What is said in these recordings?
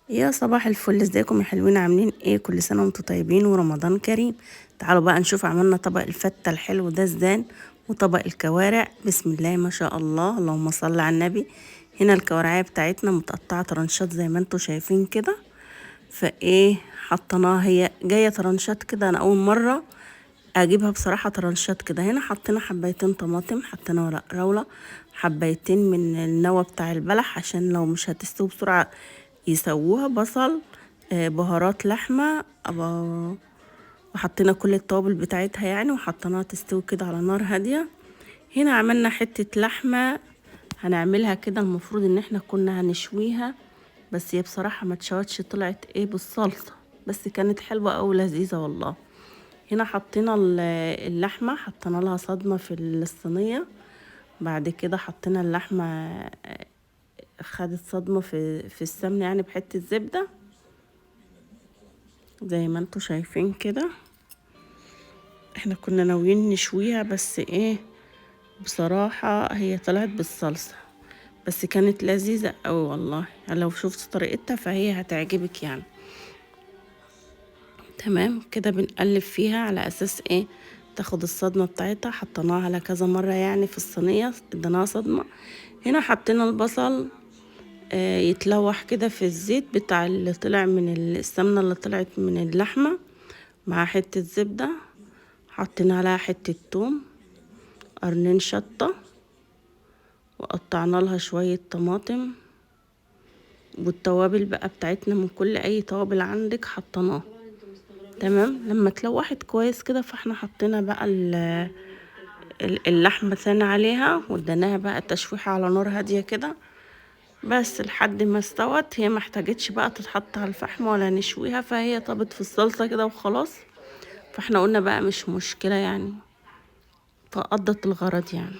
يا صباح الفل، ازيكم يا حلوين؟ عاملين ايه؟ كل سنة وانتم طيبين ورمضان كريم. تعالوا بقى نشوف عملنا طبق الفتة الحلو ده ازاي، وطبق الكوارع. بسم الله ما شاء الله، اللهم صل على النبي. هنا الكوارعية بتاعتنا متقطعة ترنشات زي ما انتم شايفين كده. فايه حطيناها، هي جاية ترنشات كده، انا اول مرة اجيبها بصراحة ترنشات كده. هنا حطينا حبايتين طماطم، حطينا ورق راولة، حبايتين من النوى بتاع البلح عشان لو مش هتستوي بسرعة يسووها، بصل، بهارات لحمة، وحطينا كل التوابل بتاعتها يعني، وحطيناها تستوي كده على نار هادية. هنا عملنا حتة لحمة هنعملها كده، المفروض ان احنا كنا هنشويها، بس هي بصراحة ما اتشوتش، طلعت ايه بالصلصة، بس كانت حلوة او لذيذة والله. هنا حطينا اللحمة، حطينا لها صدمة في الصينية. بعد كده حطينا اللحمة، خدت صدمة في السمنة يعني بحتة زبدة زي ما انتوا شايفين كده. احنا كنا ناويين نشويها، بس ايه، بصراحة هي طلعت بالصلصة، بس كانت لذيذة اوي والله، يعني لو شفت طريقتها فهي هتعجبك يعني. تمام كده، بنقلب فيها على اساس ايه، تاخد الصدمة بتاعتها. حطيناها على كذا مرة يعني في الصينية، اديناها صدمة. هنا حطينا البصل يتلوح كده في الزيت بتاع اللي طلع من السمنة اللي طلعت من اللحمة، مع حتة زبدة. حطينا عليها حتة توم، قرنين شطة، وقطعنا لها شوية طماطم، والتوابل بقى بتاعتنا من كل اي توابل عندك حطيناها. تمام، لما اتلوحت كويس كده فاحنا حطينا بقى اللحمة ثاني عليها، واديناها بقى تشويحة على نار هادية كده، بس لحد ما استوت. هي ما احتاجتش بقى تتحط على الفحم ولا نشويها، فهي طابت في الصلصة كده وخلاص. فاحنا قلنا بقى مش مشكلة يعني، فقضت الغرض يعني.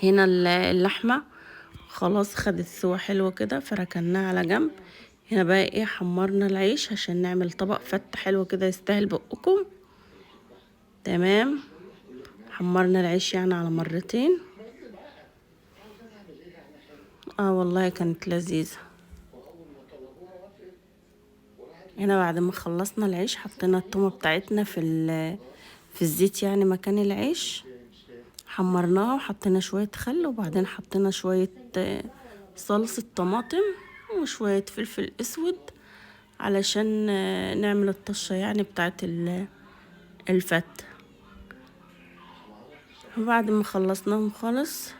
هنا اللحمة خلاص خدت سوا حلوة كده، فركناها على جنب. هنا بقى ايه، حمرنا العيش عشان نعمل طبق فتة حلو كده يستاهل بقكم. تمام، حمرنا العيش يعني على مرتين. اه والله كانت لذيذة. هنا بعد ما خلصنا العيش حطينا التومة بتاعتنا في الزيت يعني مكان العيش، حمرناها وحطينا شوية خل، وبعدين حطينا شوية صلصة طماطم، وشوية فلفل اسود، علشان نعمل الطشة يعني بتاعت الفتة. وبعد ما خلصناهم خالص